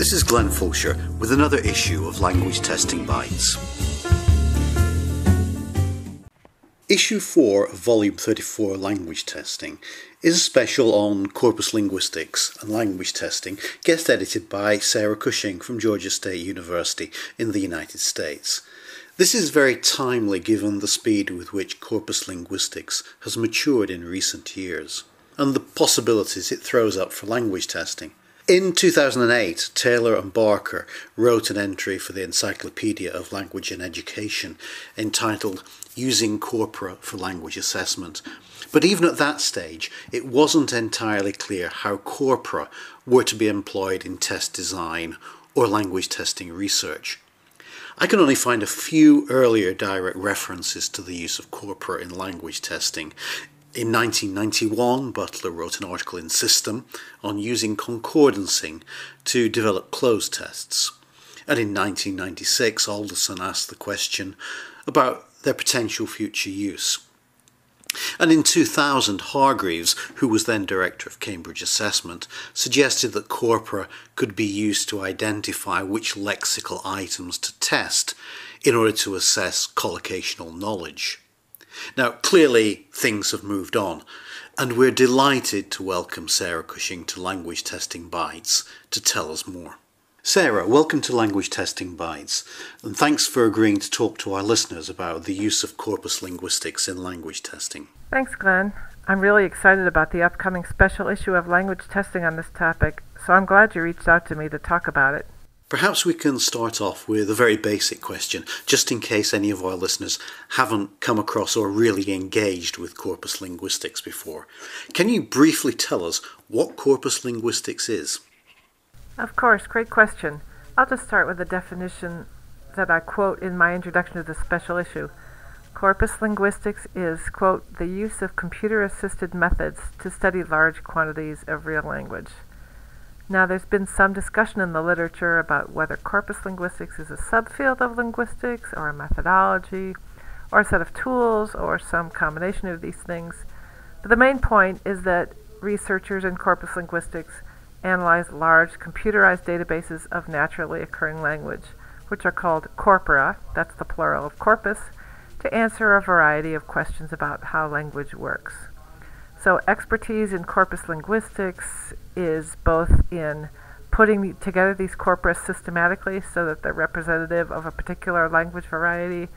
This is Glenn Fulcher with another issue of Language Testing Bytes. Issue 4 of Volume 34 Language Testing is a special on corpus linguistics and language testing, guest edited by Sara Cushing from Georgia State University in the United States. This is very timely given the speed with which corpus linguistics has matured in recent years, and the possibilities it throws up for language testing. In 2008, Taylor and Barker wrote an entry for the Encyclopedia of Language and Education entitled Using Corpora for Language Assessment. But even at that stage, it wasn't entirely clear how corpora were to be employed in test design or language testing research. I can only find a few earlier direct references to the use of corpora in language testing. In 1991, Butler wrote an article in System on using concordancing to develop closed tests. And in 1996, Alderson asked the question about their potential future use. And in 2000, Hargreaves, who was then director of Cambridge Assessment, suggested that corpora could be used to identify which lexical items to test in order to assess collocational knowledge. Now, clearly things have moved on, and we're delighted to welcome Sara Cushing to Language Testing Bytes to tell us more. Sara, welcome to Language Testing Bytes, and thanks for agreeing to talk to our listeners about the use of corpus linguistics in language testing. Thanks, Glenn. I'm really excited about the upcoming special issue of language testing on this topic, so I'm glad you reached out to me to talk about it. Perhaps we can start off with a very basic question, just in case any of our listeners haven't come across or really engaged with corpus linguistics before. Can you briefly tell us what corpus linguistics is? Of course, great question. I'll just start with the definition that I quote in my introduction to the special issue. Corpus linguistics is, quote, the use of computer-assisted methods to study large quantities of real language. Now, there's been some discussion in the literature about whether corpus linguistics is a subfield of linguistics or a methodology or a set of tools or some combination of these things. But the main point is that researchers in corpus linguistics analyze large computerized databases of naturally occurring language, which are called corpora, that's the plural of corpus, to answer a variety of questions about how language works. So expertise in corpus linguistics is both in putting together these corpora systematically so that they're representative of a particular language variety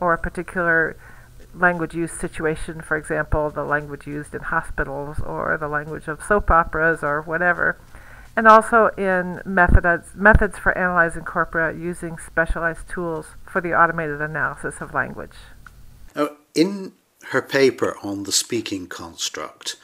or a particular language use situation, for example, the language used in hospitals or the language of soap operas or whatever, and also in methods for analyzing corpora using specialized tools for the automated analysis of language. In her paper on the speaking construct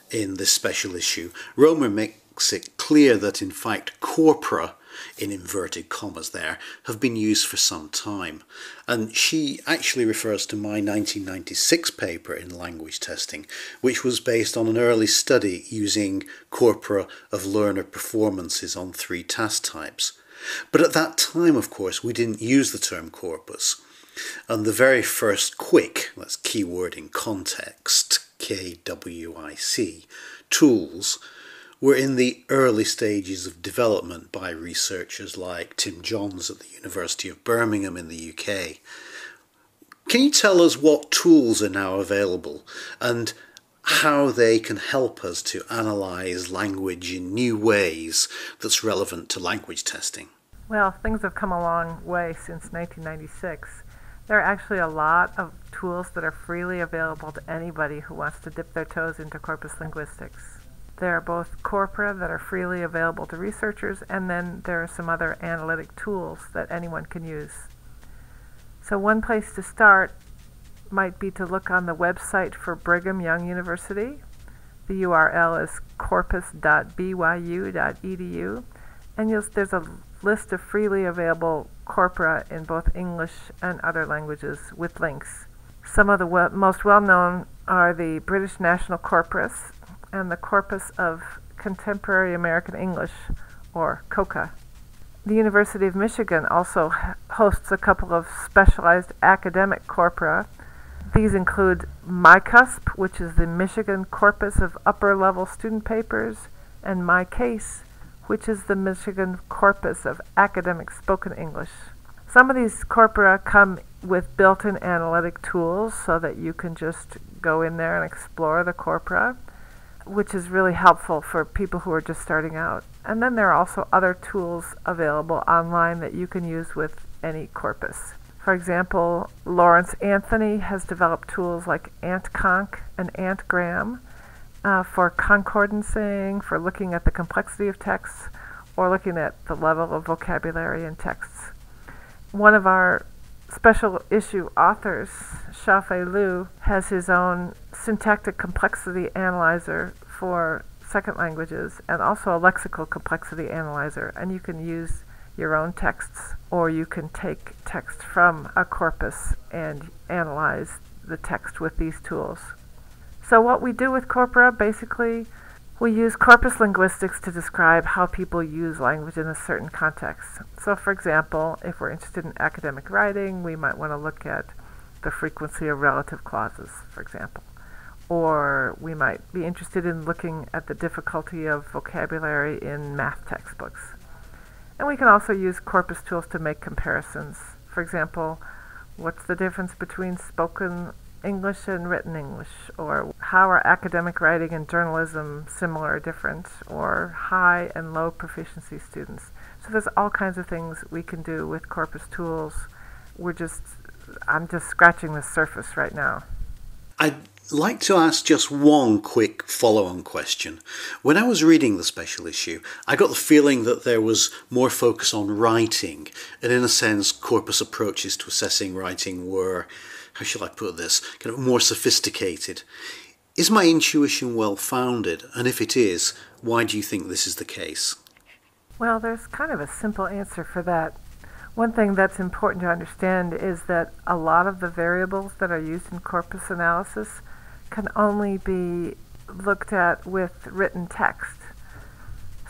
in this special issue, Romer makes it clear that in fact corpora, in inverted commas there, have been used for some time. And she actually refers to my 1996 paper in language testing, which was based on an early study using corpora of learner performances on 3 task types. But at that time, of course, we didn't use the term corpus. And the very first quick, that's keyword in context, KWIC, tools were in the early stages of development by researchers like Tim Johns at the University of Birmingham in the UK. Can you tell us what tools are now available and how they can help us to analyse language in new ways that's relevant to language testing? Well, things have come a long way since 1996. There are actually a lot of tools that are freely available to anybody who wants to dip their toes into corpus linguistics. There are both corpora that are freely available to researchers, and then there are some other analytic tools that anyone can use. So one place to start might be to look on the website for Brigham Young University. The URL is corpus.byu.edu, and there's a list of freely available corpora in both English and other languages with links. Some of the most well-known are the British National Corpus and the Corpus of Contemporary American English, or COCA. The University of Michigan also hosts a couple of specialized academic corpora. These include MyCusp, which is the Michigan Corpus of Upper-Level Student Papers, and MyCase, which is the Michigan corpus of academic spoken English. Some of these corpora come with built-in analytic tools so that you can just go in there and explore the corpora, which is really helpful for people who are just starting out. And then there are also other tools available online that you can use with any corpus. For example, Lawrence Anthony has developed tools like AntConc and AntGram for concordancing, for looking at the complexity of texts, or looking at the level of vocabulary in texts. One of our special issue authors, Xiaofei Liu, has his own syntactic complexity analyzer for second languages and also a lexical complexity analyzer, and you can use your own texts, or you can take text from a corpus and analyze the text with these tools. So what we do with corpora, basically, we use corpus linguistics to describe how people use language in a certain context. So for example, if we're interested in academic writing, we might want to look at the frequency of relative clauses, for example. Or we might be interested in looking at the difficulty of vocabulary in math textbooks. And we can also use corpus tools to make comparisons. For example, what's the difference between spoken English and written English? Or how are academic writing and journalism similar or different? Or high and low proficiency students? So there's all kinds of things we can do with corpus tools. I'm just scratching the surface right now. I'd like to ask just one quick follow-on question. When I was reading the special issue, I got the feeling that there was more focus on writing, and in a sense, corpus approaches to assessing writing were, how shall I put this, kind of more sophisticated. Is my intuition well-founded? And if it is, why do you think this is the case? Well, there's kind of a simple answer for that. One thing that's important to understand is that a lot of the variables that are used in corpus analysis can only be looked at with written text.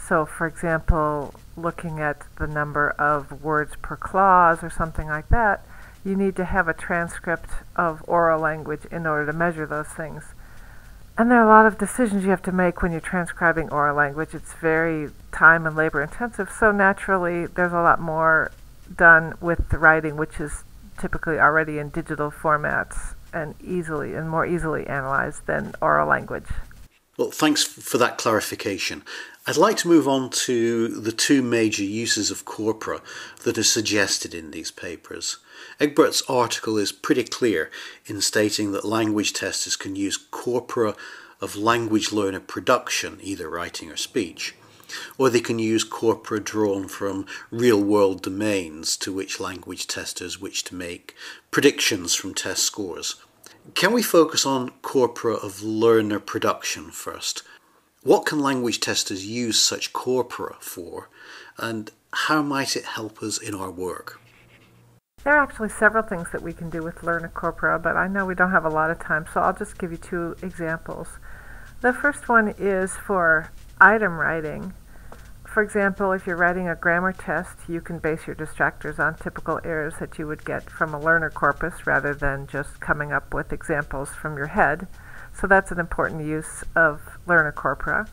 So, for example, looking at the number of words per clause or something like that, you need to have a transcript of oral language in order to measure those things. And there are a lot of decisions you have to make when you're transcribing oral language. It's very time and labor intensive, so naturally there's a lot more done with the writing, which is typically already in digital formats and more easily analyzed than oral language. Well, thanks for that clarification. I'd like to move on to the two major uses of corpora that are suggested in these papers. Egbert's article is pretty clear in stating that language testers can use corpora of language learner production, either writing or speech, or they can use corpora drawn from real-world domains to which language testers wish to make predictions from test scores. Can we focus on corpora of learner production first? What can language testers use such corpora for, and how might it help us in our work? There are actually several things that we can do with learner corpora, but I know we don't have a lot of time, so I'll just give you two examples. The first one is for item writing. For example, if you're writing a grammar test, you can base your distractors on typical errors that you would get from a learner corpus rather than just coming up with examples from your head. So that's an important use of learner corpora.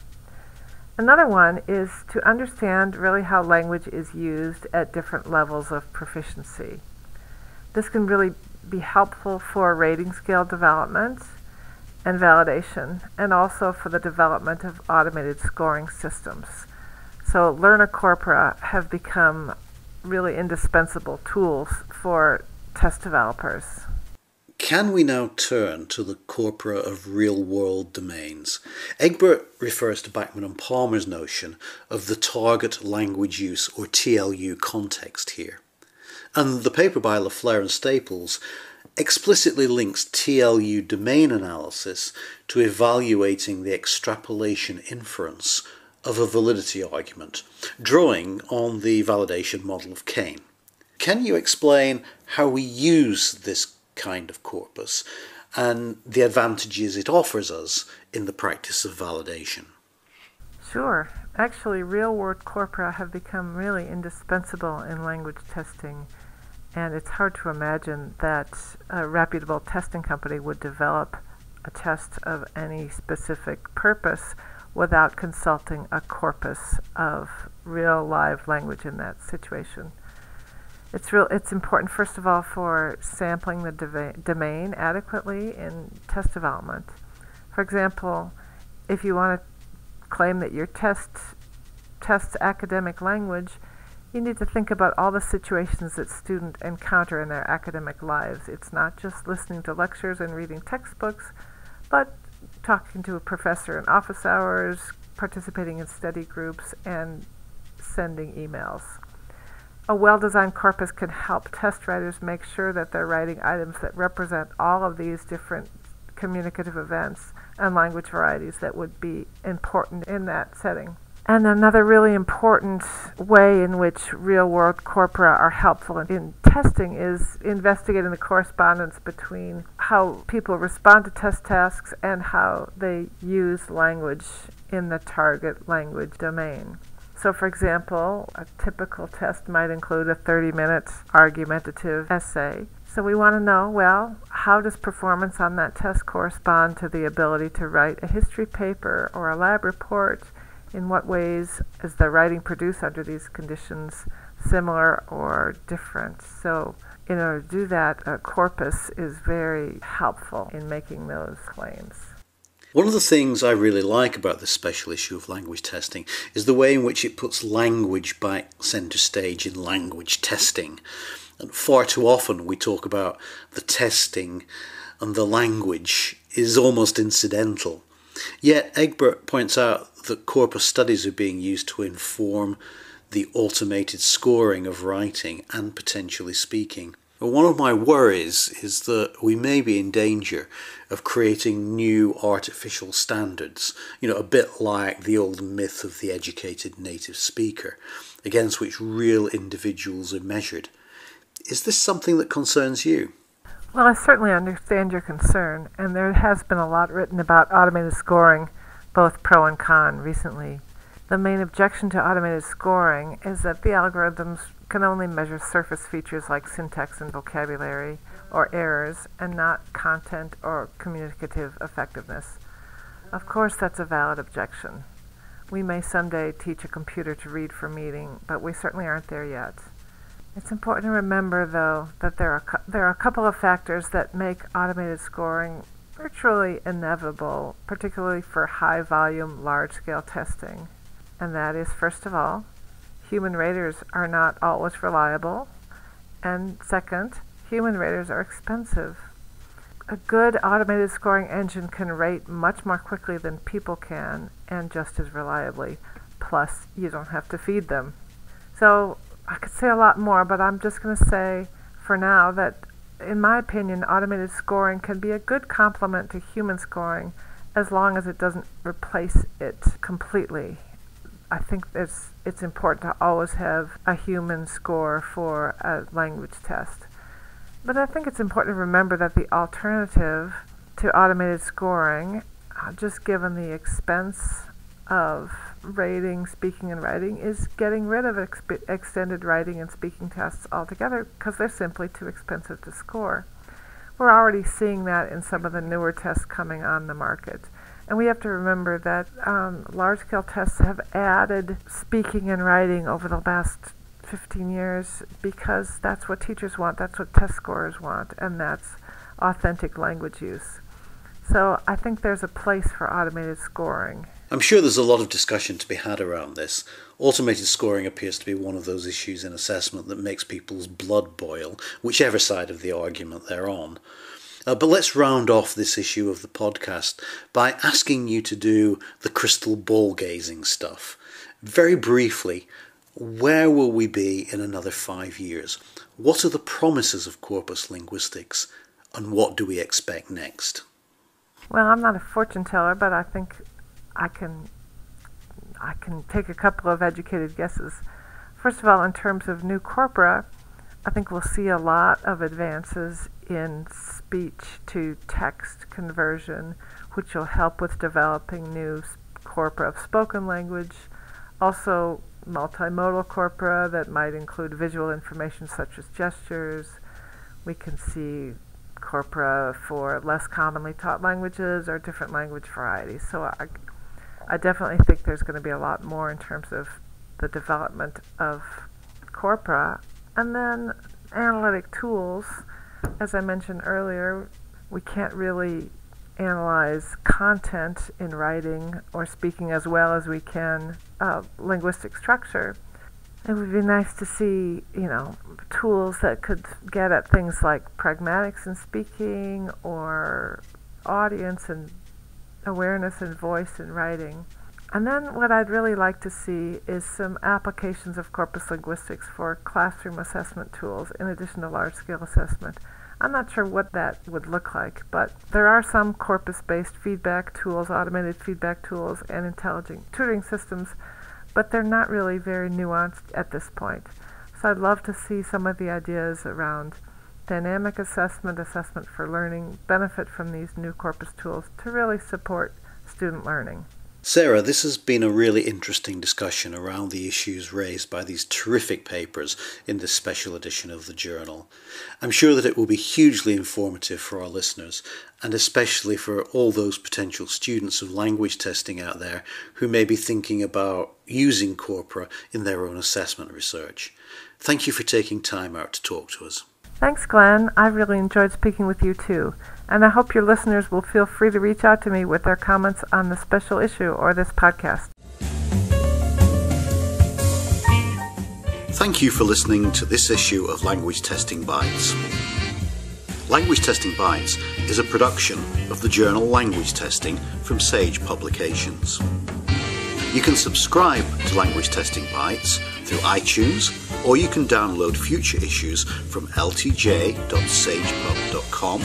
Another one is to understand really how language is used at different levels of proficiency. This can really be helpful for rating scale development and validation, and also for the development of automated scoring systems. So learner corpora have become really indispensable tools for test developers. Can we now turn to the corpora of real-world domains? Egbert refers to Bachman and Palmer's notion of the target language use, or TLU, context here. And the paper by LaFleur and Staples explicitly links TLU domain analysis to evaluating the extrapolation inference of a validity argument, drawing on the validation model of Kane. Can you explain how we use this kind of corpus and the advantages it offers us in the practice of validation? Sure. Actually, real-world corpora have become really indispensable in language testing, and it's hard to imagine that a reputable testing company would develop a test of any specific purpose without consulting a corpus of real live language in that situation. It's important, first of all, for sampling the domain adequately in test development. For example, if you want to claim that your tests academic language, you need to think about all the situations that students encounter in their academic lives. It's not just listening to lectures and reading textbooks, but talking to a professor in office hours, participating in study groups, and sending emails. A well-designed corpus can help test writers make sure that they're writing items that represent all of these different communicative events and language varieties that would be important in that setting. And another really important way in which real-world corpora are helpful in testing is investigating the correspondence between how people respond to test tasks and how they use language in the target language domain. So, for example, a typical test might include a 30-minute argumentative essay. So we want to know, well, how does performance on that test correspond to the ability to write a history paper or a lab report? In what ways is the writing produced under these conditions similar or different? So in order to do that, a corpus is very helpful in making those claims. One of the things I really like about this special issue of language testing is the way in which it puts language back centre stage in language testing. And far too often we talk about the testing and the language is almost incidental. Yet Egbert points out that corpus studies are being used to inform the automated scoring of writing and potentially speaking. But one of my worries is that we may be in danger of creating new artificial standards, a bit like the old myth of the educated native speaker, against which real individuals are measured. Is this something that concerns you? Well, I certainly understand your concern, and there has been a lot written about automated scoring, both pro and con, recently. The main objection to automated scoring is that the algorithms can only measure surface features like syntax and vocabulary or errors, and not content or communicative effectiveness. Of course, that's a valid objection. We may someday teach a computer to read for meaning, but we certainly aren't there yet. It's important to remember, though, that there are a couple of factors that make automated scoring virtually inevitable, particularly for high-volume, large-scale testing. And that is, first of all, human raters are not always reliable. And second, human raters are expensive. A good automated scoring engine can rate much more quickly than people can, and just as reliably. Plus, you don't have to feed them. So, I could say a lot more, but I'm just going to say for now that, in my opinion, automated scoring can be a good complement to human scoring as long as it doesn't replace it completely. I think it's important to always have a human score for a language test. But I think it's important to remember that the alternative to automated scoring, just given the expense of rating, speaking, and writing, is getting rid of extended writing and speaking tests altogether because they're simply too expensive to score. We're already seeing that in some of the newer tests coming on the market. And we have to remember that large-scale tests have added speaking and writing over the last 15 years because that's what teachers want, that's what test scorers want, and that's authentic language use. So I think there's a place for automated scoring. I'm sure there's a lot of discussion to be had around this. Automated scoring appears to be one of those issues in assessment that makes people's blood boil, whichever side of the argument they're on. But let's round off this issue of the podcast by asking you to do the crystal ball gazing stuff. Very briefly, where will we be in another 5 years? What are the promises of corpus linguistics, and what do we expect next? Well, I'm not a fortune teller, but I think I can take a couple of educated guesses. First of all, in terms of new corpora, I think we'll see a lot of advances in speech-to-text conversion, which will help with developing new corpora of spoken language. Also, multimodal corpora that might include visual information such as gestures. We can see corpora for less commonly taught languages or different language varieties. So I definitely think there's going to be a lot more in terms of the development of corpora. And then analytic tools, as I mentioned earlier, we can't really analyze content in writing or speaking as well as we can linguistic structure. It would be nice to see, tools that could get at things like pragmatics in speaking or audience and awareness and voice in writing. And then what I'd really like to see is some applications of corpus linguistics for classroom assessment tools in addition to large-scale assessment. I'm not sure what that would look like, but there are some corpus-based feedback tools, automated feedback tools, and intelligent tutoring systems, but they're not really very nuanced at this point. So I'd love to see some of the ideas around dynamic assessment, assessment for learning, benefit from these new corpus tools to really support student learning. Sara, this has been a really interesting discussion around the issues raised by these terrific papers in this special edition of the journal. I'm sure that it will be hugely informative for our listeners, and especially for all those potential students of language testing out there who may be thinking about using corpora in their own assessment research. Thank you for taking time out to talk to us. Thanks, Glenn. I really enjoyed speaking with you too. And I hope your listeners will feel free to reach out to me with their comments on the special issue or this podcast. Thank you for listening to this issue of Language Testing Bytes. Language Testing Bytes is a production of the journal Language Testing from Sage Publications. You can subscribe to Language Testing Bytes through iTunes, or you can download future issues from ltj.sagepub.com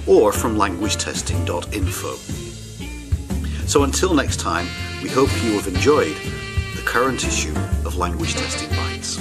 or from languagetesting.info. So until next time, we hope you have enjoyed the current issue of Language Testing Bytes.